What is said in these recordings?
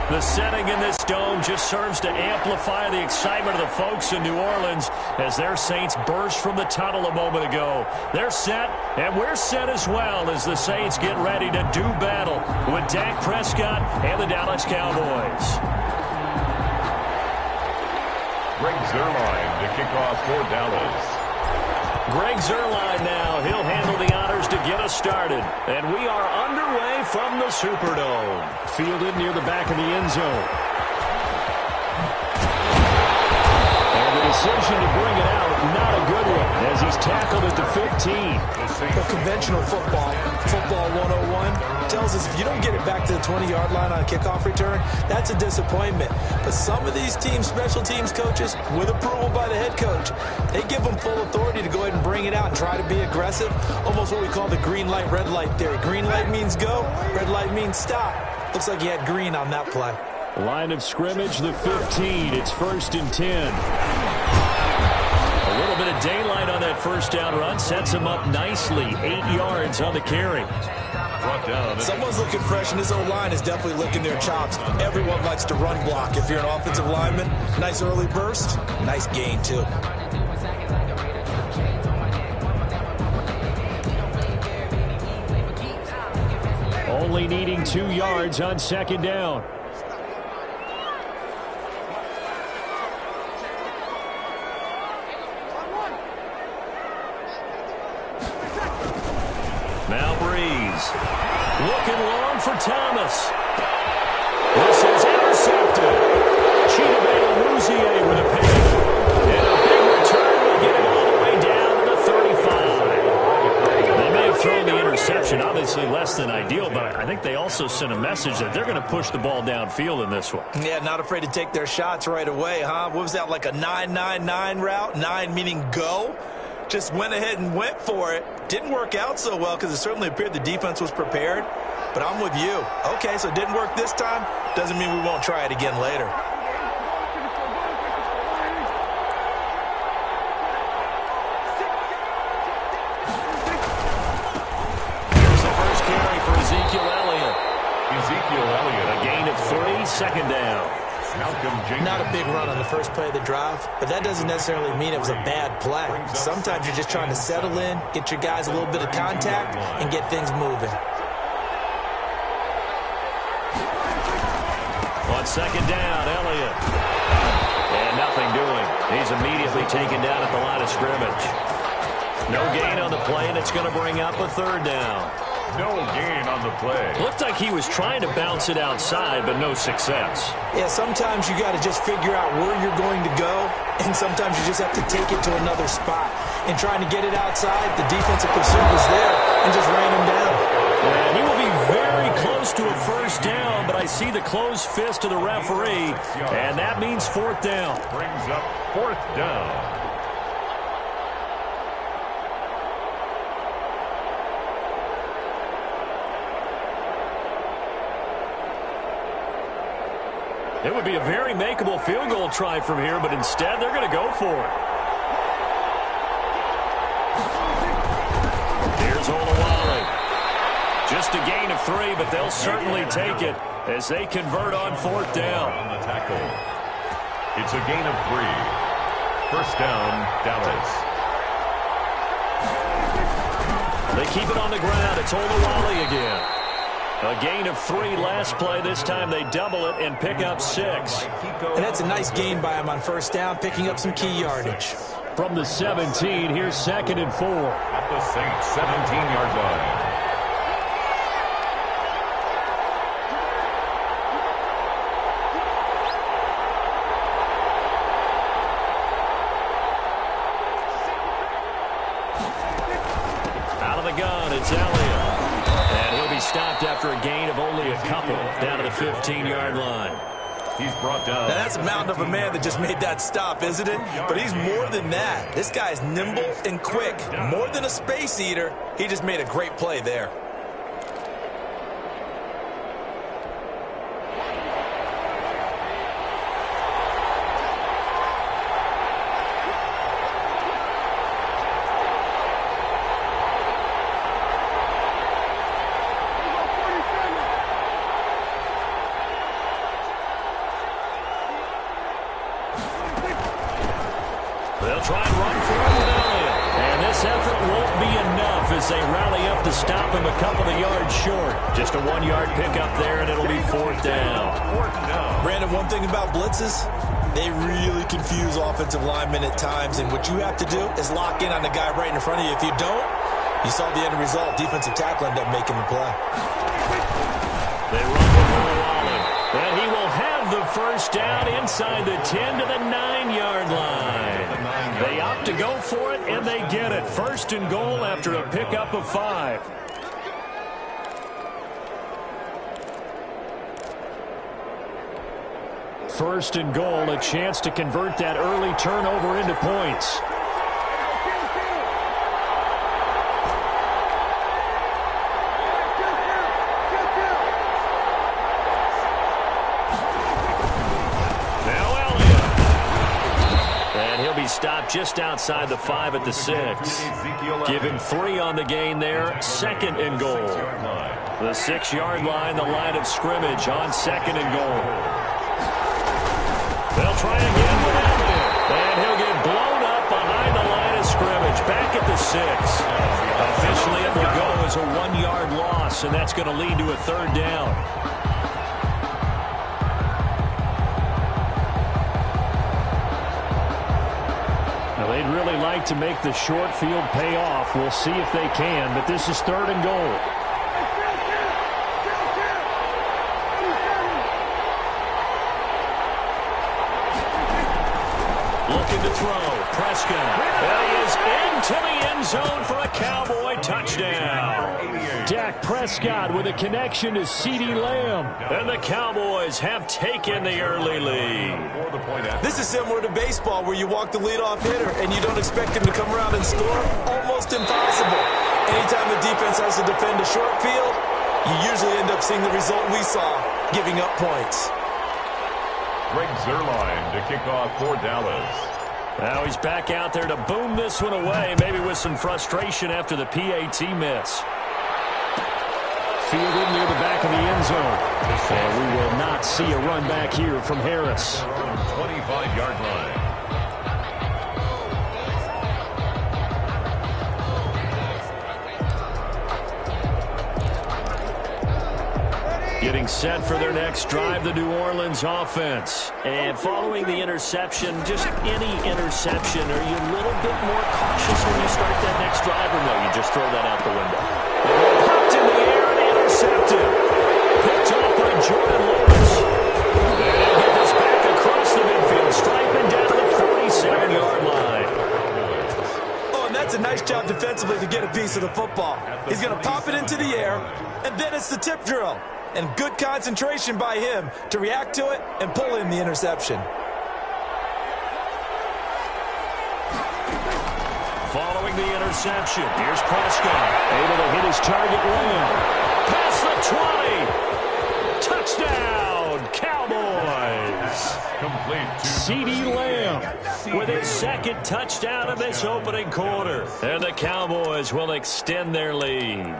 The setting in this dome just serves to amplify the excitement of the folks in New Orleans as their Saints burst from the tunnel a moment ago. They're set, and we're set as well as the Saints get ready to do battle with Dak Prescott and the Dallas Cowboys. Greg Zuerlein to kick off for Dallas. Greg Zuerlein now. He'll handle the honors to get us started. And we are underway from the Superdome. Fielded near the back of the end zone. And the decision to bring it out, not a good one, as he's tackled at the 15. Well, conventional football 101, tells us if you don't get it back to the 20-yard line on a kickoff return, that's a disappointment. But some of these teams, special teams coaches, with approval by the head coach, they give them full authority to go ahead and bring it out and try to be aggressive. Almost what we call the green light, red light theory. Green light means go, red light means stop. Looks like he had green on that play. Line of scrimmage, the 15. It's 1st and 10. A little bit of daylight on that first down run. Sets him up nicely. 8 yards on the carry. Someone's looking fresh, and his O-line is definitely licking their chops. Everyone likes to run block. If you're an offensive lineman, nice early burst, nice gain, too. Only needing 2 yards on 2nd down. Now Breeze. Looking long for Thomas. This is intercepted. Chidobe with a pick. And a big return will get it all the way down to the 35. They may have thrown the interception, obviously less than ideal, but I think they also sent a message that they're going to push the ball downfield in this one. Yeah, not afraid to take their shots right away, huh? What was that, like a 9-9-9 route? 9 meaning go? Just went ahead and went for it. Didn't work out so well because it certainly appeared the defense was prepared. But I'm with you. Okay, so it didn't work this time. Doesn't mean we won't try it again later. Here's the first carry for Ezekiel Elliott. A gain of 3, 2nd down. Not a big run on the first play of the drive, but that doesn't necessarily mean it was a bad play. Sometimes you're just trying to settle in, get your guys a little bit of contact, and get things moving. On 2nd down, Elliott. And nothing doing. He's immediately taken down at the line of scrimmage. No gain on the play, and it's going to bring up a 3rd down. No gain on the play. Looked like he was trying to bounce it outside, but no success. Yeah, sometimes you got to just figure out where you're going to go, and sometimes you just have to take it to another spot. And trying to get it outside, the defensive pursuit was there and just ran him down. And he will be very close to a 1st down, but I see the closed fist of the referee, and that means 4th down. Brings up 4th down. It would be a very makeable field goal try from here, but instead they're going to go for it. Here's Olawale. Just a gain of 3, but they'll certainly take it as they convert on 4th down. On the tackle. It's a gain of 3. 1st down, Dallas. They keep it on the ground. It's Olawale again. A gain of 3 last play. This time they double it and pick up 6. And that's a nice gain by him on 1st down, picking up some key yardage. From the 17, here's 2nd and 4. At the Saints' 17-yard line. Out of the gun, it's Elliott. And he'll be stopped after a gain of only a couple down to the 15-yard line. He's brought down. Now, that's a mountain of a man that just made that stop, isn't it? But he's more than that. This guy's nimble and quick. More than a space eater. He just made a great play there. They'll try and run for it with Elliott. And this effort won't be enough as they rally up to stop him a couple of yards short. Just a 1-yard pickup there, and it'll be 4th down. Brandon, one thing about blitzes, they really confuse offensive linemen at times, and what you have to do is lock in on the guy right in front of you. If you don't, you saw the end result. Defensive tackle ended up making the play. They run with Wallen, and he will have the first down inside the 10 to the 9-yard line. They opt to go for it, and they get it. 1st and goal after a pickup of 5. First and goal, a chance to convert that early turnover into points. Stopped just outside the 5 at the 6. Give him 3 on the gain there. 2nd and goal. The 6-yard line, the line of scrimmage on 2nd and goal. They'll try again with Elliott. And he'll get blown up behind the line of scrimmage. Back at the 6. Officially it will go as a 1-yard loss, and that's going to lead to a 3rd down. They'd really like to make the short field pay off. We'll see if they can, but this is 3rd and goal. Looking to throw. Prescott. That is into the end zone for a Cowboy touchdown. Dak Prescott with a connection to CeeDee Lamb. And the Cowboys have taken the early lead. This is similar to baseball where you walk the leadoff hitter and you don't expect him to come around and score. Almost impossible. Anytime the defense has to defend a short field, you usually end up seeing the result we saw, giving up points. Greg Zuerlein to kick off for Dallas. Now he's back out there to boom this one away, maybe with some frustration after the PAT miss. Fielded near the back of the end zone. And we will not see a run back here from Harris. 25-yard line. Getting set for their next drive, the New Orleans offense. And following the interception, just any interception, are you a little bit more cautious when you start that next drive, or no, you just throw that out the window? The ball popped in the air and intercepted. Picked off by Jordan Lewis. And he'll get this back across the midfield, striping down the 47-yard line. Oh, and that's a nice job defensively to get a piece of the football. He's going to pop it into the air, and then it's the tip drill. And good concentration by him to react to it and pull in the interception. Following the interception, here's Prescott. Able to hit his target Lamb. Past the 20. Touchdown, Cowboys. Complete to CeeDee Lamb with his 2nd touchdown of this opening quarter. And the Cowboys will extend their lead.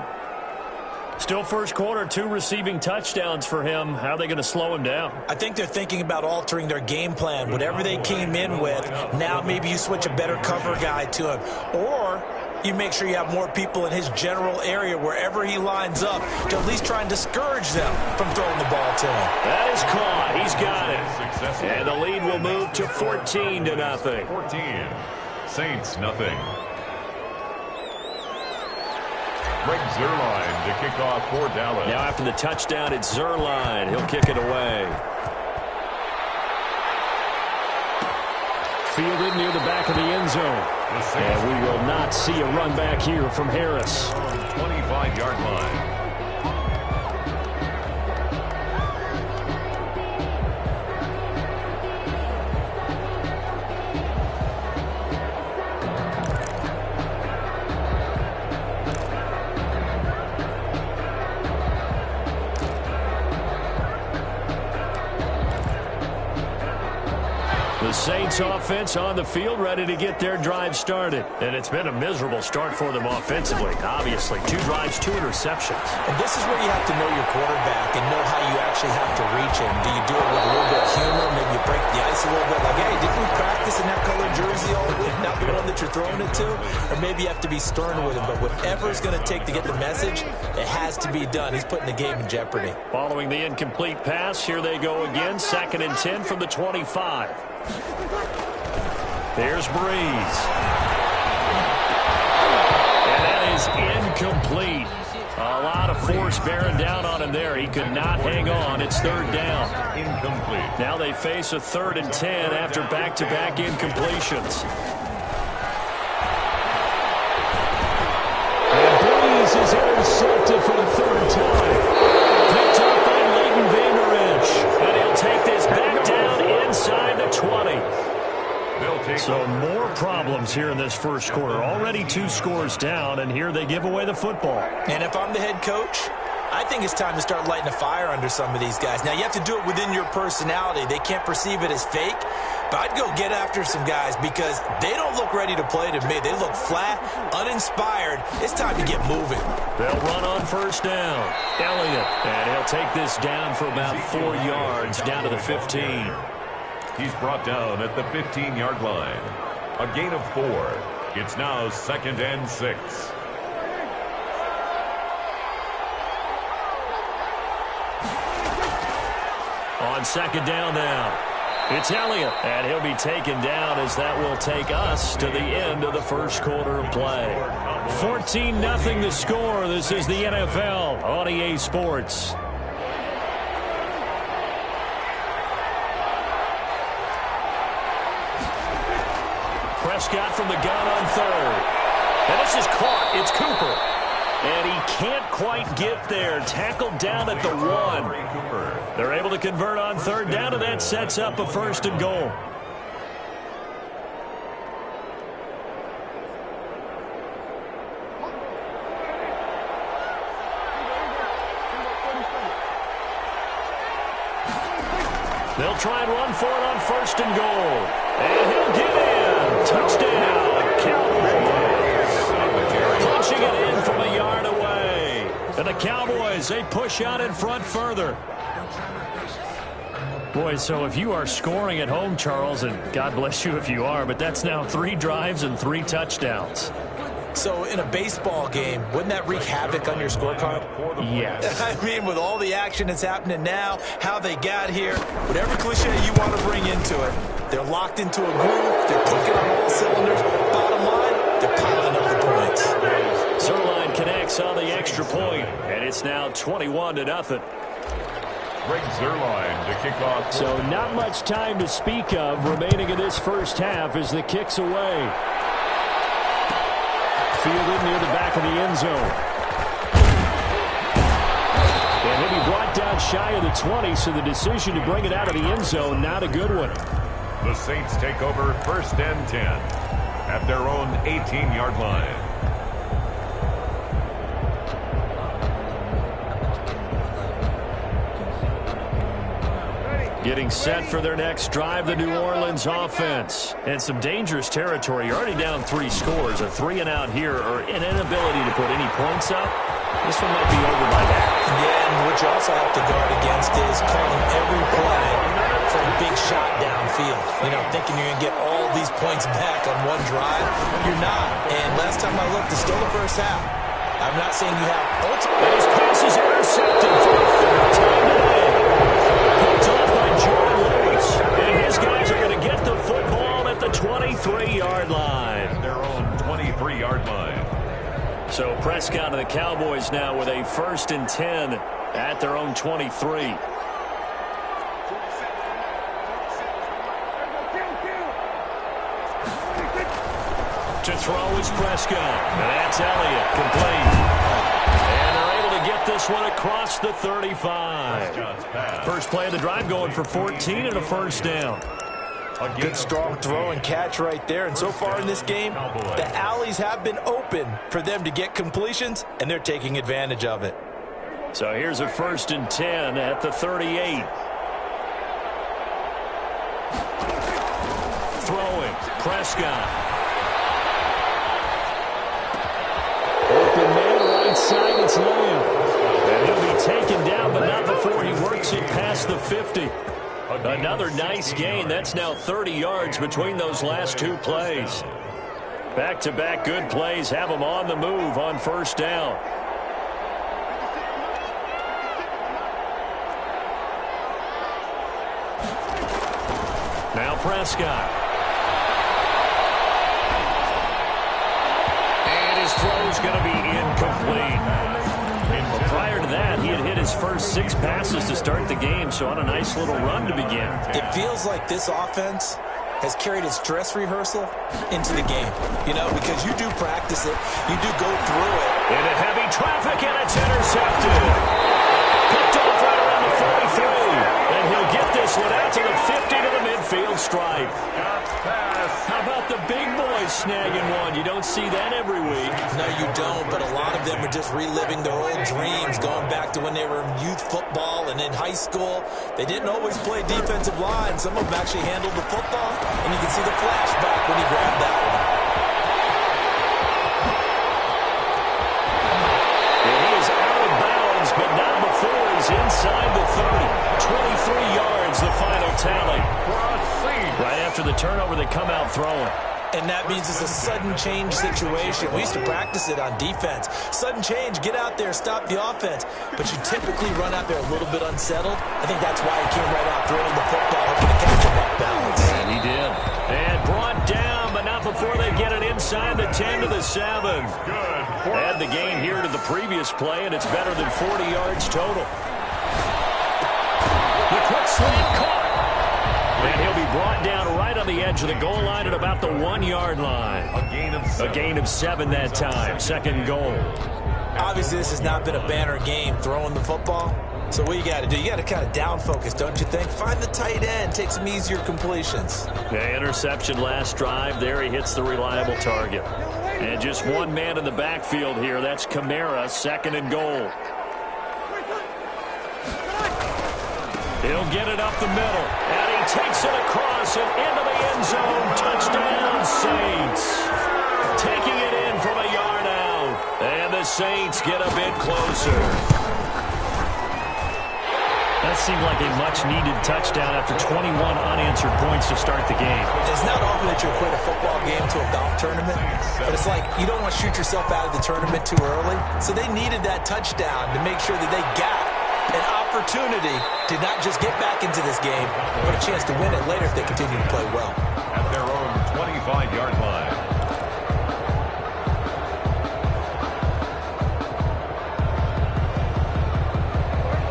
Still first quarter, 2 receiving touchdowns for him. How are they going to slow him down? I think they're thinking about altering their game plan. Whatever they came in with, now maybe you switch a better cover guy to him. Or you make sure you have more people in his general area wherever he lines up to at least try and discourage them from throwing the ball to him. That is caught. He's got it. And the lead will move to 14-0. 14. Saints, nothing. Greg Zuerlein to kick off for Dallas. Now after the touchdown, it's Zuerlein. He'll kick it away. Fielded near the back of the end zone. And we will not see a run back here from Harris. 25-yard line. The Saints offense on the field, ready to get their drive started. And it's been a miserable start for them offensively. Obviously, 2 drives, 2 interceptions. And this is where you have to know your quarterback and know how you actually have to reach him. Do you do it with a little bit of humor? Maybe you break the ice a little bit. Like, hey, didn't we practice in that colored jersey all week? the one that you're throwing it to, or maybe you have to be stern with him. But whatever it's going to take to get the message, it has to be done. He's putting the game in jeopardy. Following the incomplete pass, here they go again. 2nd and 10 from the 25. There's Breeze. And that is incomplete. A lot of force bearing down on him there. He could not hang on. It's 3rd down. Incomplete. Now they face a 3rd and 10 after back-to-back incompletions. And Breeze is intercepted for the 3rd time. Picked up by Leighton Vander Esch. And he'll take this back down inside the 20. So more problems here in this first quarter. Already 2 scores down, and here they give away the football. And if I'm the head coach, I think it's time to start lighting a fire under some of these guys. Now, you have to do it within your personality. They can't perceive it as fake, but I'd go get after some guys because they don't look ready to play to me. They look flat, uninspired. It's time to get moving. They'll run on 1st down. Elliott, and he'll take this down for about 4 yards, down to the 15. He's brought down at the 15-yard line. A gain of 4. It's now 2nd and 6. On 2nd down now. It's Elliott, and he'll be taken down as that will take us to the end of the first quarter of play. 14-0 the score. This is the NFL on EA Sports. Prescott from the gun on 3rd. And this is caught. It's Cooper. And he can't quite get there. Tackled down at the 1. They're able to convert on 3rd down, and that sets up a 1st and goal. They'll try and run for it on 1st and goal. And he'll get in. Touchdown, Cowboys. Punching it in from a yard away. And the Cowboys, they push out in front further. Boy, so if you are scoring at home, Charles, and God bless you if you are, but that's now 3 drives and 3 touchdowns. So in a baseball game, wouldn't that wreak havoc on your scorecard? Yes. I mean, with all the action that's happening now, how they got here, whatever cliche you want to bring into it, they're locked into a groove, they're clicking on all cylinders. Bottom line, they're piling up the points. Zerline connects on the extra point, and it's now 21-0. Greg Zerline to kick off. So not much time to speak of remaining in this first half as the kick's away. Fielded near the back of the end zone. And he'll be brought down shy of the 20, so the decision to bring it out of the end zone, not a good one. The Saints take over 1st and 10 at their own 18-yard line. Getting set for their next drive, the New Orleans offense. And some dangerous territory. You're already down 3 scores. A 3-and-out here, or an inability to put any points up. This one might be over by half. Yeah, and what you also have to guard against is calling every play for a big shot downfield. You know, thinking you're going to get all these points back on one drive. You're not. And last time I looked, it's still the first half. I'm not saying you have ultimate. His pass is intercepted for the 3rd time today. Picked off by Jordan Lewis. And his guys are going to get the football at the 23-yard line. Their own 23-yard line. So Prescott and the Cowboys now with a 1st and 10 at their own 23. To throw is Prescott. And that's Elliott. Complete. And they're able to get this one across the 35. First play of the drive going for 14 and a 1st down. A good strong throw and catch right there. And so far in this game, the alleys have been open for them to get completions, and they're taking advantage of it. So here's a 1st and 10 at the 38. Throwing. Prescott. Open man right side, it's Lamb. And he'll be taken down, but not before he works it past the 50. Another nice gain. That's now 30 yards between those last 2 plays. Back-to-back good plays have them on the move on first down. Now Prescott. And his throw's going to be incomplete. Prior to that, he had hit his first 6 passes to start the game, so on a nice little run to begin. It feels like this offense has carried its dress rehearsal into the game, you know, because you do practice it, you do go through it. Into heavy traffic, and it's intercepted. Picked off right around the 43, and he'll get this one out to the 50 to the midfield stripe. How about the big boys snagging one? You don't see that every week. No, you don't, but a lot of them are just reliving their old dreams, going back to when they were in youth football and in high school. They didn't always play defensive line. Some of them actually handled the football, and you can see the flashback when he grabbed that one. And he is out of bounds, but not before he's inside the 30. 23 yards, the final tally. Right after the turnover, they come out throwing. And that means it's a sudden change situation. We used to practice it on defense. Sudden change, get out there, stop the offense. But you typically run out there a little bit unsettled. I think that's why he came right out throwing the football, hoping to catch him off balance. And he did. And brought down, but not before they get it inside the 10 to the 7. Add the gain here to the previous play, and it's better than 40 yards total. The quick slant caught. And he'll be brought down right on the edge of the goal line at about the 1-yard line. A gain of 7 that time. Second goal. Obviously, this has not been a banner game throwing the football. So what you got to do, you got to kind of down focus, don't you think? Find the tight end, take some easier completions. The interception last drive. There he hits the reliable target. And just one man in the backfield here. That's Kamara, second and goal. He'll get it up the middle, and he takes it across and into the end zone. Touchdown, Saints. Taking it in from a yard out, and the Saints get a bit closer. That seemed like a much-needed touchdown after 21 unanswered points to start the game. It's not often that you equate a football game to a golf tournament, but it's like you don't want to shoot yourself out of the tournament too early. So they needed that touchdown to make sure that they got an opportunity to not just get back into this game, but a chance to win it later if they continue to play well. At their own 25-yard line.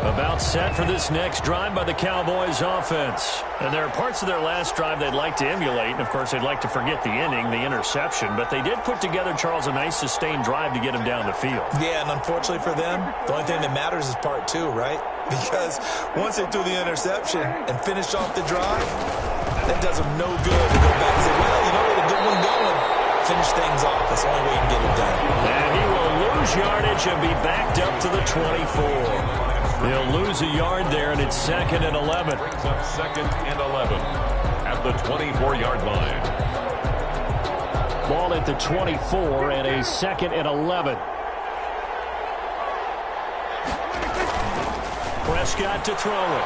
About set for this next drive by the Cowboys offense. And there are parts of their last drive they'd like to emulate. And, of course, they'd like to forget the inning, the interception. But they did put together, Charles, a nice sustained drive to get him down the field. Yeah, and unfortunately for them, the only thing that matters is part 2, right? Because once they threw the interception and finished off the drive, that does them no good to go back and say, well, you know what, a good one going. Finish things off. That's the only way you can get it done. And he will lose yardage and be backed up to the 24. He'll lose a yard there, and it's second and 11. Brings up second and 11 at the 24-yard line. Ball at the 24 and a second and 11. Prescott to throw it.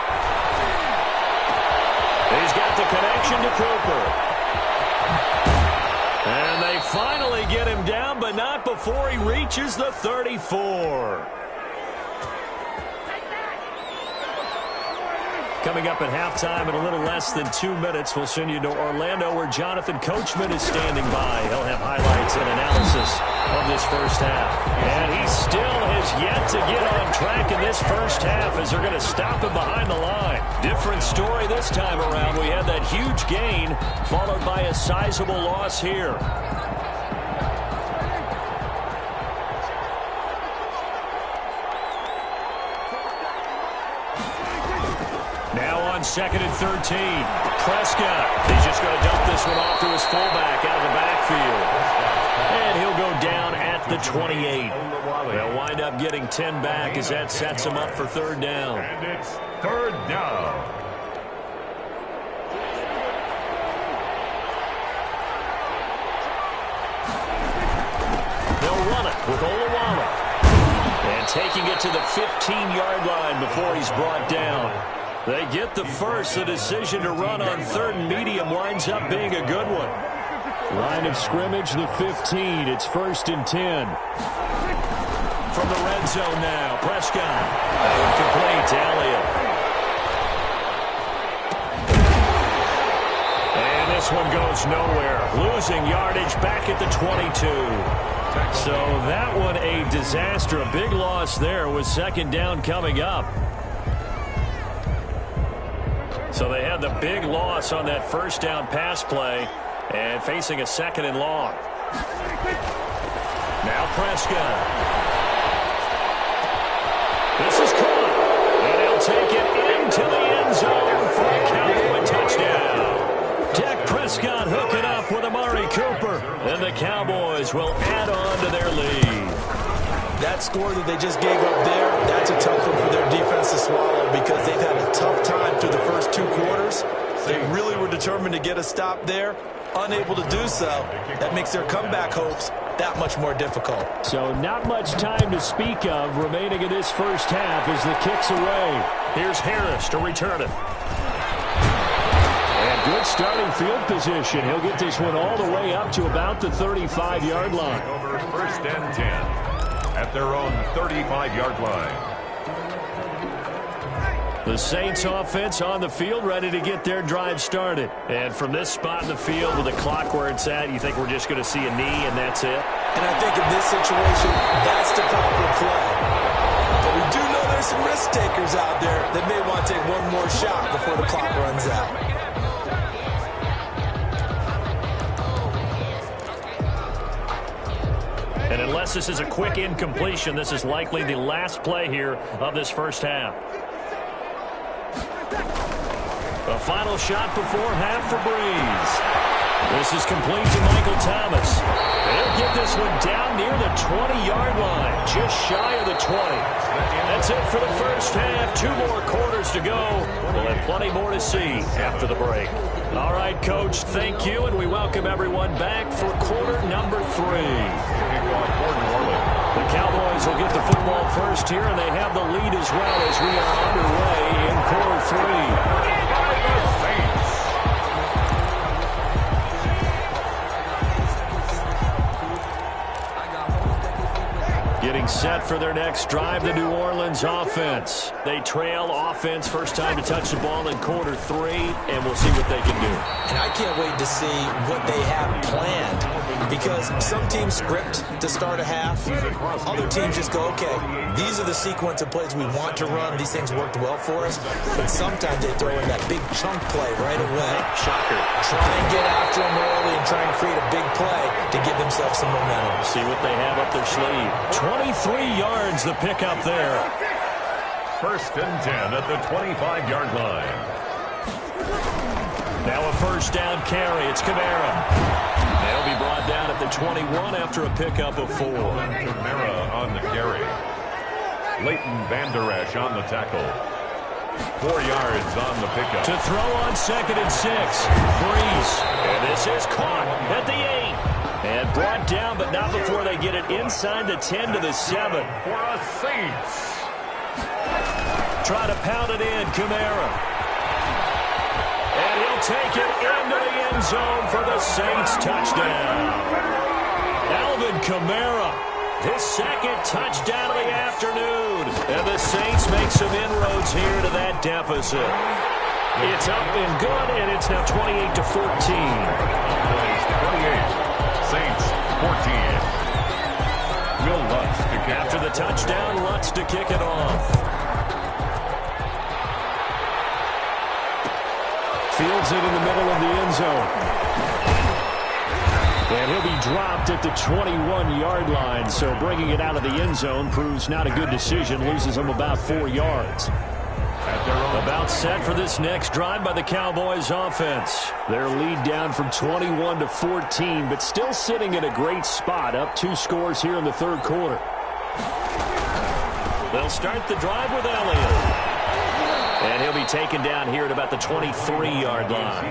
He's got the connection to Cooper. And they finally get him down, but not before he reaches the 34. Coming up at halftime in a little less than 2 minutes, we'll send you to Orlando where Jonathan Coachman is standing by. He'll have highlights and analysis of this first half. And he still has yet to get on track in this first half as they're going to stop him behind the line. Different story this time around. We had that huge gain followed by a sizable loss here. Second and 13. Prescott. He's just going to dump this one off to his fullback out of the backfield. And he'll go down at the 28. They'll wind up getting 10 back as that sets him up for third down. And it's third down. They'll run it with Olawale. And taking it to the 15-yard line before he's brought down. They get the first. The decision to run on third and medium winds up being a good one. Line of scrimmage, the 15. It's 1st and 10. From the red zone now, Prescott. Complete to Elliott. And this one goes nowhere. Losing yardage back at the 22. So that one a disaster. A big loss there with 2nd down coming up. So they had the big loss on that 1st down pass play and facing a 2nd and long. Now Prescott. This is caught. And he'll take it into the end zone for a Cowboy touchdown. Dak Prescott hooking up with Amari Cooper. And the Cowboys will add on to their lead. That score that they just gave up there, that's a tough one for their defense to swallow because they've had a tough time through the first 2 quarters. They really were determined to get a stop there. Unable to do so. That makes their comeback hopes that much more difficult. So not much time to speak of remaining in this first half as the kick's away. Here's Harris to return it. And good starting field position. He'll get this one all the way up to about the 35-yard line. Over 1st and 10 at their own 35-yard line. The Saints offense on the field, ready to get their drive started. And from this spot in the field with the clock where it's at, you think we're just going to see a knee and that's it? And I think in this situation, that's the proper play. But we do know there's some risk takers out there that may want to take one more shot before the clock runs out. And unless this is a quick incompletion, this is likely the last play here of this first half. A final shot before half for Breeze. This is complete to Michael Thomas. They'll get this one down near the 20-yard line, just shy of the 20. That's it for the first half. 2 more quarters to go. We'll have plenty more to see after the break. All right, Coach, thank you, and we welcome everyone back for quarter number 3. The Cowboys will get the football first here, and they have the lead as well as we are underway in quarter 3. Getting set for their next drive, the New Orleans offense. They trail offense, first time to touch the ball in quarter 3, and we'll see what they can do. And I can't wait to see what they have planned because some teams script to start a half. Other teams just go, okay, these are the sequence of plays we want to run. These things worked well for us. But sometimes they throw in that big chunk play right away. Shocker. Try and get after them early and try and create a big play to give themselves some momentum. See what they have up their sleeve. 23 yards the pickup there. 1st and 10 at the 25-yard line. Now a first down carry. It's Kamara. They'll be brought down at the 21 after a pickup of 4. Kamara on the carry. Leighton Vander Esch on the tackle. 4 yards on the pickup. To throw on 2nd and 6. Breeze. And this is caught at the 8. And brought down, but not before they get it inside the 10 to the 7. For a Saints. Try to pound it in, Kamara. And he'll take it into the end zone for the Saints touchdown. Alvin Kamara, his 2nd touchdown of the afternoon. And the Saints make some inroads here to that deficit. It's up and good, and it's now 28-14. 28. Saints 14. Will Lutz to kick. After the touchdown, Lutz to kick it off. Fields it in the middle of the end zone. And he'll be dropped at the 21-yard line, so bringing it out of the end zone proves not a good decision. Loses him about 4 yards. About set for this next drive by the Cowboys offense. Their lead down from 21-14, but still sitting in a great spot, up 2 scores here in the 3rd quarter. They'll start the drive with Elliott. And he'll be taken down here at about the 23-yard line.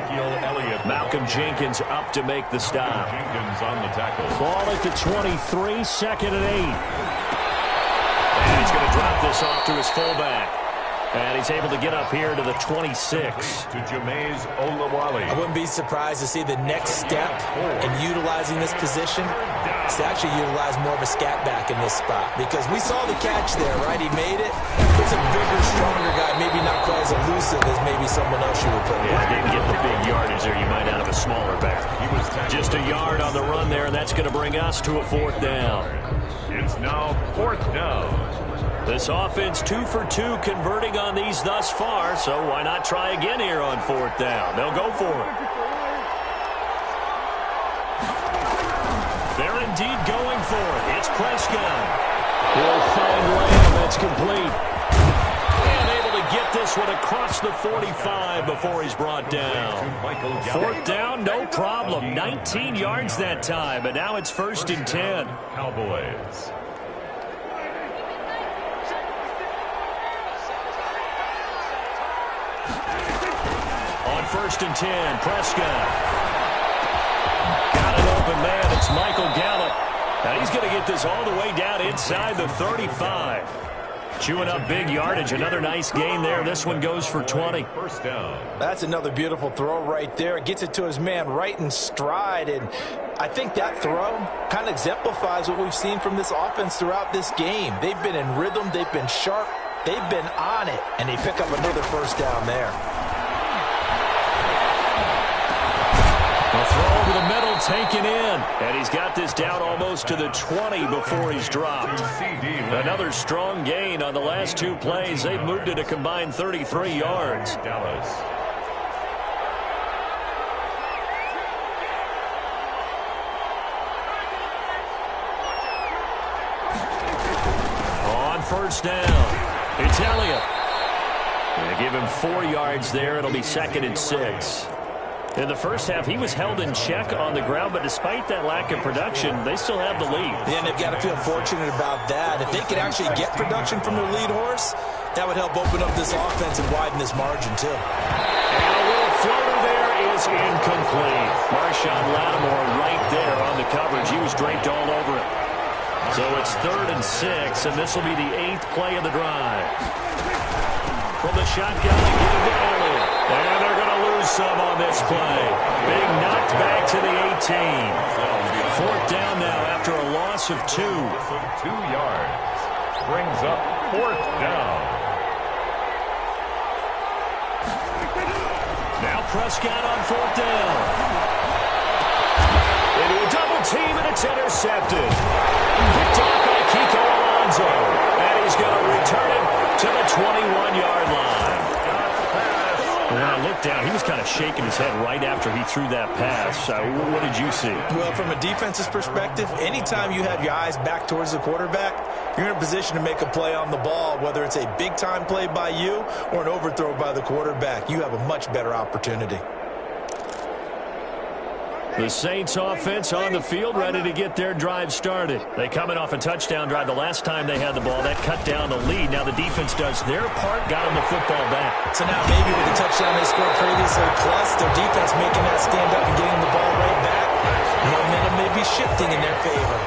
Malcolm Jenkins up to make the stop. Jenkins on the tackle. Ball at the 23, 2nd and 8. And he's going to drop this off to his fullback. And he's able to get up here to the 26. To Jameis Olawale. I wouldn't be surprised to see the next step in utilizing this position is to actually utilize more of a scat back in this spot. Because we saw the catch there, right? He made it. He's a bigger, stronger guy, maybe not quite as elusive as maybe someone else you would put in. Yeah, didn't get the big yardage there. You might out of a smaller back. Just a yard on the run there, and that's going to bring us to a 4th down. It's now 4th down. This offense 2 for 2 converting on these thus far, so why not try again here on 4th down? They'll go for it. They're indeed going for it. It's Prescott. He'll find Lamb. That's complete. And able to get this one across the 45 before he's brought down. 4th down, no problem. 19 yards that time, but now it's 1st and 10. Cowboys. On 1st and 10, Prescott. Got an open man. It's Michael Gallup. Now he's going to get this all the way down inside the 35. Chewing up big yardage. Another nice gain there. This one goes for 20. 1st down. That's another beautiful throw right there. Gets it to his man right in stride. And I think that throw kind of exemplifies what we've seen from this offense throughout this game. They've been in rhythm. They've been sharp. They've been on it. And they pick up another 1st down there. A throw over the middle, taken in. And he's got this down almost to the 20 before he's dropped. Another strong gain on the last 2 plays. They've moved it a combined 33 yards. Dallas. On 1st down, it's Elliott. They give him 4 yards there. It'll be 2nd and 6. In the first half, he was held in check on the ground, but despite that lack of production, they still have the lead. Yeah, and they've got to feel fortunate about that. If they could actually get production from their lead horse, that would help open up this offense and widen this margin, too. And a little floater there is incomplete. Marshawn Lattimore right there on the coverage. He was draped all over it. So it's 3rd and 6, and this will be the 8th play of the drive. From the shotgun, they give it to Elliott. And they're going to lose some on this play. Big knocked back to the 18. 4th down now after a loss of 2. 2 yards. Brings up 4th down. Now Prescott on 4th down. Into a double team, and it's intercepted. Picked off by Kiko Alonso. And he's going to return it to the 21-yard line. When I looked down, he was kind of shaking his head right after he threw that pass. What did you see? Well, from a defense's perspective, anytime you have your eyes back towards the quarterback, you're in a position to make a play on the ball, whether it's a big-time play by you or an overthrow by the quarterback. You have a much better opportunity. The Saints offense on the field, ready to get their drive started. They coming off a touchdown drive the last time they had the ball. That cut down the lead. Now the defense does their part, got them the football back. So now maybe with the touchdown they scored previously, plus their defense making that stand up and getting the ball right back, momentum may be shifting in their favor.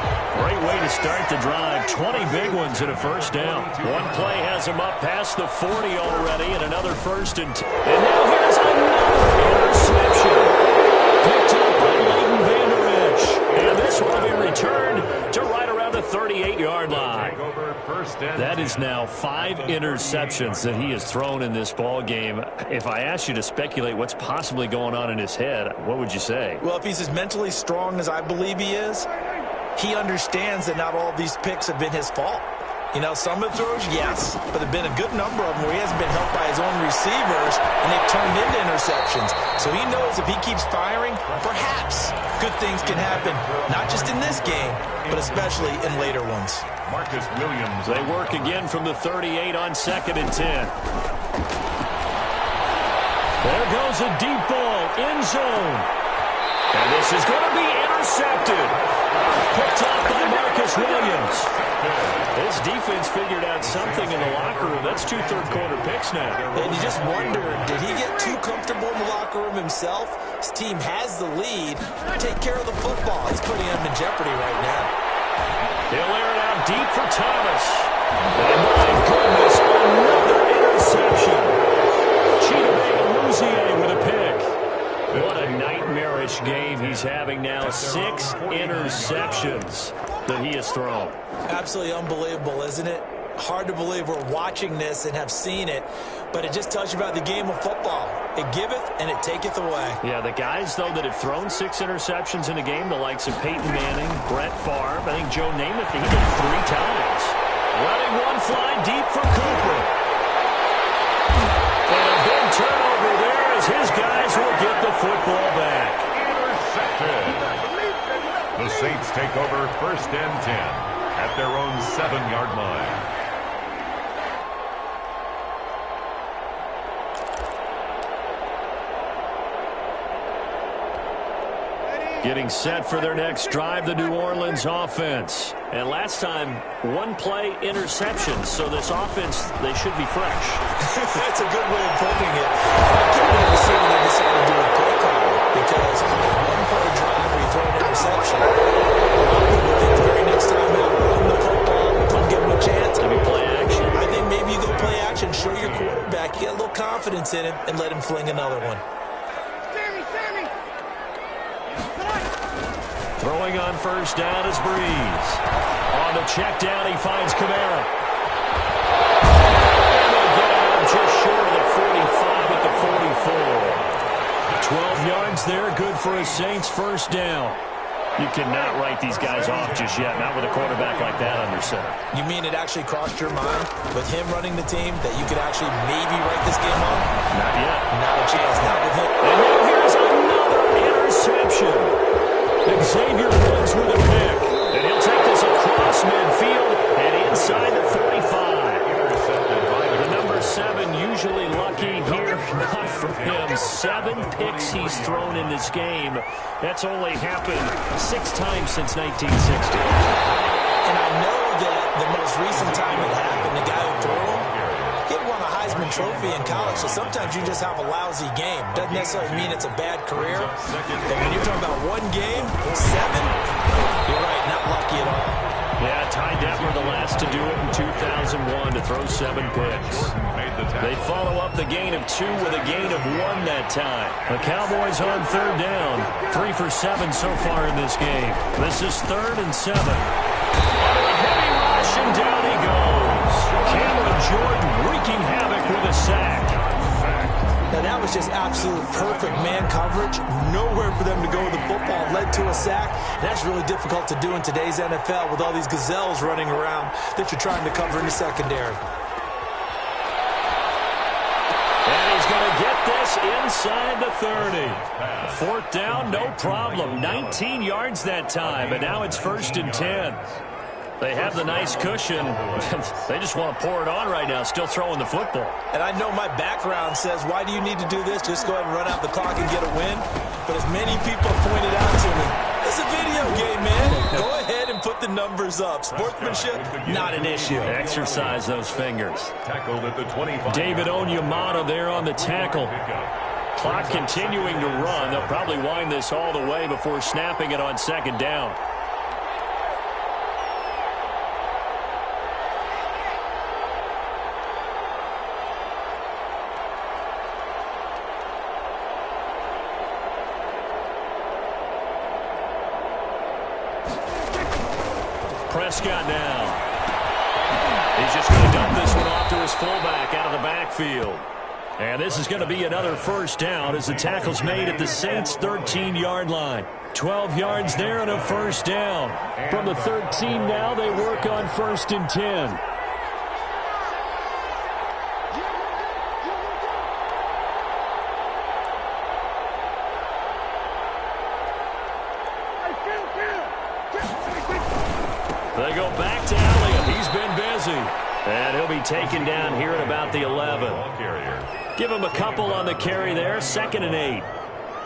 Great way to start the drive. 20 big ones in a 1st down. One play has them up past the 40 already, and another 1st and 10. And now here's another interception. Picked up by Leighton Vander Esch. And this one will be returned to right around the 38-yard line. That is now 5 interceptions that he has thrown in this ball game. If I asked you to speculate what's possibly going on in his head, what would you say? Well, if he's as mentally strong as I believe he is, he understands that not all of these picks have been his fault. You know, some of the throws, yes, but there have been a good number of them where he hasn't been helped by his own receivers, and they've turned into interceptions. So he knows if he keeps firing, perhaps good things can happen, not just in this game, but especially in later ones. Marcus Williams. They work again from the 38 on 2nd and 10. There goes a deep ball, end zone. And this is going to be intercepted. Picked off by Marcus Williams. This defense figured out something in the locker room. That's 2 third-quarter picks now. And you just wonder, did he get too comfortable in the locker room himself? His team has the lead. Take care of the football. He's putting him in jeopardy right now. He'll air it out deep for Thomas. And my goodness, another interception. interception. Chidobe with a pick. What a nightmarish game he's having now. 6 interceptions that he has thrown. Absolutely unbelievable, isn't it? Hard to believe we're watching this and have seen it, but it just tells you about the game of football. It giveth and it taketh away. Yeah, the guys, though, that have thrown 6 interceptions in a game, the likes of Peyton Manning, Brett Favre, I think Joe Namath, he did 3 times. Letting one fly deep for Cooper. And a big turnover there as his guys will get the football back. Intercepted. The Saints take over 1st and 10 at their own 7-yard line. Getting set for their next drive, the New Orleans offense. And last time, 1-play interception. So this offense, they should be fresh. That's a good way of putting it. I can't wait to see what they decide to do with play calling, because 1-play drive where you throw an interception. A lot of people think the very next time out, run the football, don't give them a chance. Maybe play action. I think maybe you go play action, show your quarterback, you get a little confidence in him, and let him fling another one. Throwing on 1st down is Breeze. On the check down, he finds Kamara. And they'll get him just short of the 45 at the 44. 12 yards there, good for a Saints 1st down. You cannot write these guys off just yet, not with a quarterback like that under center. You mean it actually crossed your mind with him running the team that you could actually maybe write this game off? Not yet. Not a chance, not with him. And now here's another interception. Xavier Woods with a pick. And he'll take this across midfield and inside the 45. The number 7 usually lucky here. Not for him. 7 picks he's thrown in this game. That's only happened 6 times since 1960. And I know that the most recent time it happened, the guy who threw him, he won a Heisman Trophy in college, so sometimes you just have a lousy game. Doesn't necessarily mean it's a bad career. But when you're talking about one game, 7, you're right, not lucky at all. Yeah, Ty Detmer the last to do it in 2001 to throw 7 picks. They follow up the gain of 2 with a gain of 1 that time. The Cowboys on 3rd down. 3 for 7 so far in this game. This is 3rd and 7. Heavy rush and down he goes. Cameron Jordan wreaking havoc with a sack. Now that was just absolute perfect man coverage. Nowhere for them to go with the football. Led to a sack. And that's really difficult to do in today's NFL with all these gazelles running around that you're trying to cover in the secondary. And he's going to get this inside the 30. 4th down, no problem. 19 yards that time. And now it's 1st and 10. They have the nice cushion. They just want to pour it on right now, still throwing the football. And I know my background says, why do you need to do this? Just go ahead and run out the clock and get a win. But as many people pointed out to me, it's a video game, man. Go ahead and put the numbers up. Sportsmanship, not an issue. Exercise those fingers. Tackled at the 25. David Onyemata there on the tackle. Clock continuing to run. They'll probably wind this all the way before snapping it on 2nd down. Prescott now. He's just going to dump this one off to his fullback out of the backfield. And this is going to be another 1st down as the tackle's made at the Saints' 13-yard line. 12 yards there and a 1st down. From the 13 now, they work on 1st and 10. They go back to Elliott. He's been busy. And he'll be taken down here at about the 11. Give him a couple on the carry there. 2nd and 8.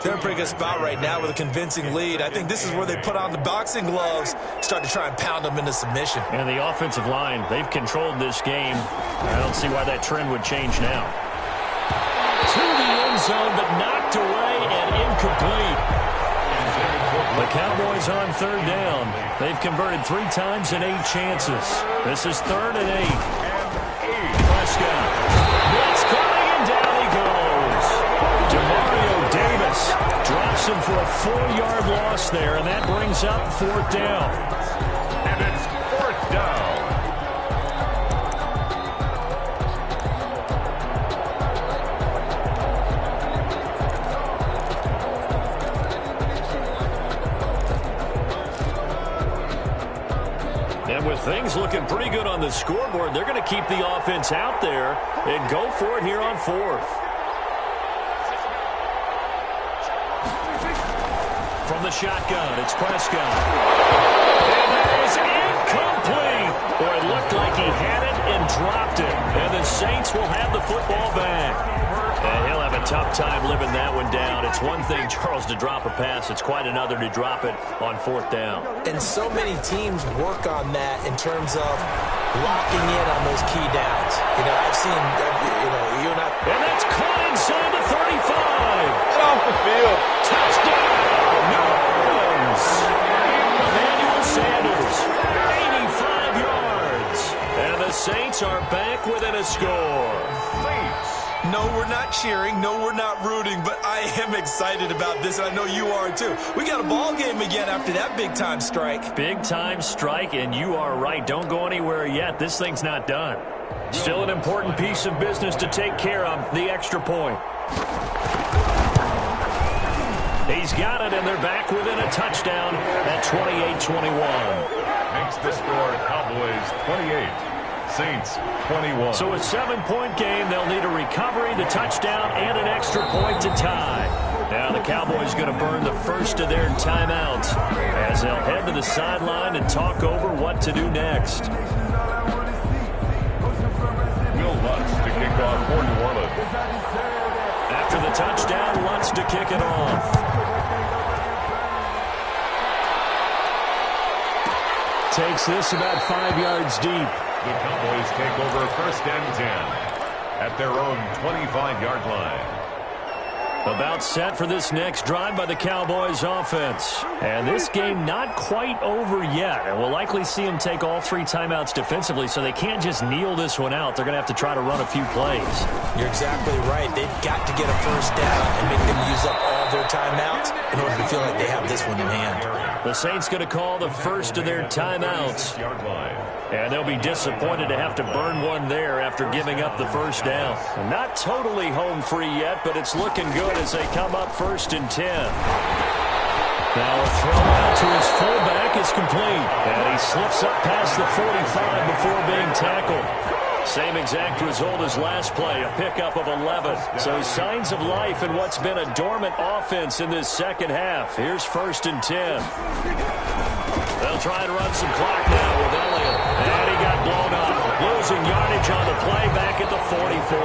They're in a pretty good spot right now with a convincing lead. I think this is where they put on the boxing gloves, start to try and pound them into submission. And the offensive line, they've controlled this game. I don't see why that trend would change now. To the end zone, but knocked away and incomplete. The Cowboys on 3rd down. They've converted 3 times in 8 chances. This is 3rd and 8. Prescott. Jackson for a 4-yard loss there, and that brings up 4th down. And it's 4th down. And with things looking pretty good on the scoreboard, they're going to keep the offense out there and go for it here on 4th. From the shotgun, it's Prescott. And that is incomplete. Boy, it looked like he had it and dropped it. And the Saints will have the football back. And he'll have a tough time living that one down. It's one thing, Charles, to drop a pass. It's quite another to drop it on 4th down. And so many teams work on that in terms of locking in on those key downs. You know, I've seen, you and I. And that's caught inside the 35. Get off the field. Touchdown, New Orleans. Emmanuel Sanders, 85 yards. And the Saints are back within a score. No, we're not cheering. No, we're not rooting. But I am excited about this, and I know you are too. We got a ball game again after that big-time strike. Big-time strike, and you are right. Don't go anywhere yet. This thing's not done. Still an important piece of business to take care of, the extra point. He's got it, and they're back within a touchdown at 28-21. Makes the score Cowboys 28. Saints 21. So a 7-point game. They'll need a recovery, the touchdown, and an extra point to tie. Now the Cowboys going to burn the first of their timeouts as they'll head to the sideline and talk over what to do next. Will Lutz to kick off for New Orleans. After the touchdown, Lutz to kick it off. Takes this about 5 yards deep. The Cowboys take over 1st and 10 at their own 25-yard line. About set for this next drive by the Cowboys offense. And this game not quite over yet. And we'll likely see them take all 3 timeouts defensively, so they can't just kneel this one out. They're going to have to try to run a few plays. You're exactly right. They've got to get a first down and make them use up all their timeouts in order to feel like they have this one in hand. The Saints going to call the first of their timeouts. And they'll be disappointed to have to burn one there after giving up the first down. And not totally home free yet, but it's looking good as they come up 1st and 10. Now a throw out to his fullback is complete. And he slips up past the 45 before being tackled. Same exact result as last play, a pickup of 11. So signs of life in what's been a dormant offense in this second half. Here's 1st and 10. They'll try and run some clock now with Elliott. And he got blown up. Losing yardage on the play back at the 44.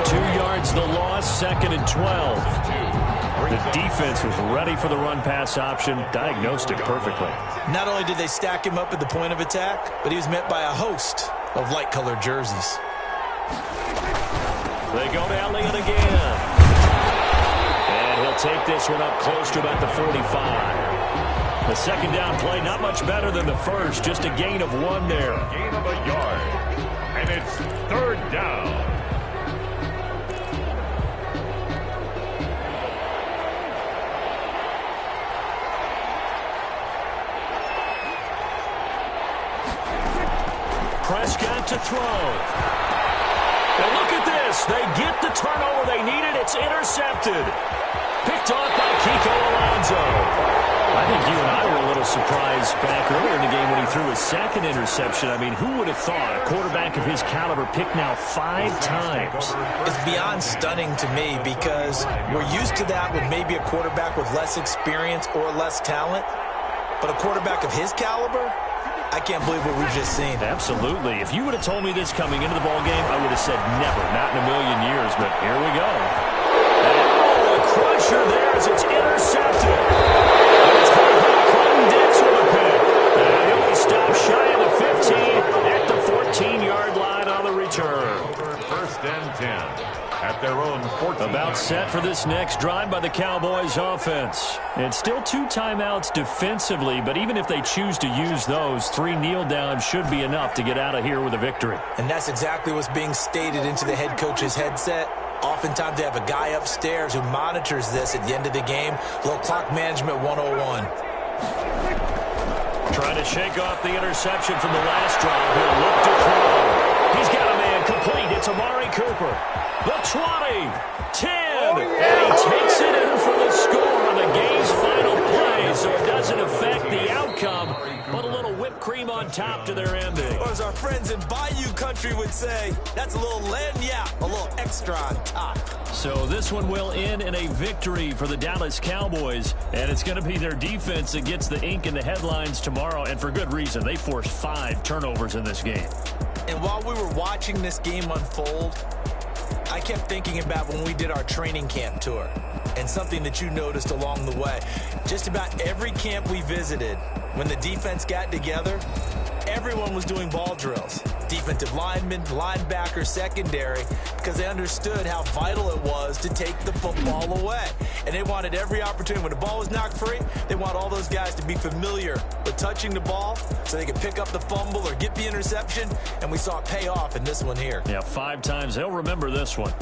2 yards the loss, 2nd and 12. The defense was ready for the run-pass option, diagnosed it perfectly. Not only did they stack him up at the point of attack, but he was met by a host of light-colored jerseys. They go to Elliott again. And he'll take this one up close to about the 45. The second down play, not much better than the first, just a gain of 1 there. Gain of a yard. And it's 3rd down. Prescott to throw. And look at this. They get the turnover they needed. It's intercepted. Picked off by Kiko Alonso. I think you and I were a little surprised back earlier in the game when he threw his 2nd interception. I mean, who would have thought a quarterback of his caliber picked now 5 times? It's beyond stunning to me because we're used to that with maybe a quarterback with less experience or less talent. But a quarterback of his caliber, I can't believe what we've just seen. Absolutely. If you would have told me this coming into the ballgame, I would have said never, not in a million years. But here we go. And a crusher there as it's intercepted. It's Clinton Dix with a pick. And he'll be stopped shy of the 15 at the 14-yard line on the return. 1st and 10. At their own 14. About set for this next drive by the Cowboys offense. And still 2 timeouts defensively, but even if they choose to use those, 3 kneel downs should be enough to get out of here with a victory. And that's exactly what's being stated into the head coach's headset. Oftentimes they have a guy upstairs who monitors this at the end of the game. A little clock management 101. Trying to shake off the interception from the last drive. He'll look to throw. He's got a man complete. It's Amari Cooper. The 20, 10, and he takes it in for the score on the game's final play, so it doesn't affect the outcome, but a little whipped cream on top to their ending. Or as our friends in Bayou Country would say, that's a little lagniappe, a little extra on top. So this one will end in a victory for the Dallas Cowboys, and it's going to be their defense that gets the ink in the headlines tomorrow, and for good reason. They forced 5 turnovers in this game. And while we were watching this game unfold, I kept thinking about when we did our training camp tour and something that you noticed along the way. Just about every camp we visited, when the defense got together, everyone was doing ball drills. Defensive linemen, linebackers, secondary, because they understood how vital it was to take the football away. And they wanted every opportunity. When the ball was knocked free, they want all those guys to be familiar with touching the ball so they could pick up the fumble or get the interception, and we saw it pay off in this one here. Yeah, 5 times. They'll remember this one.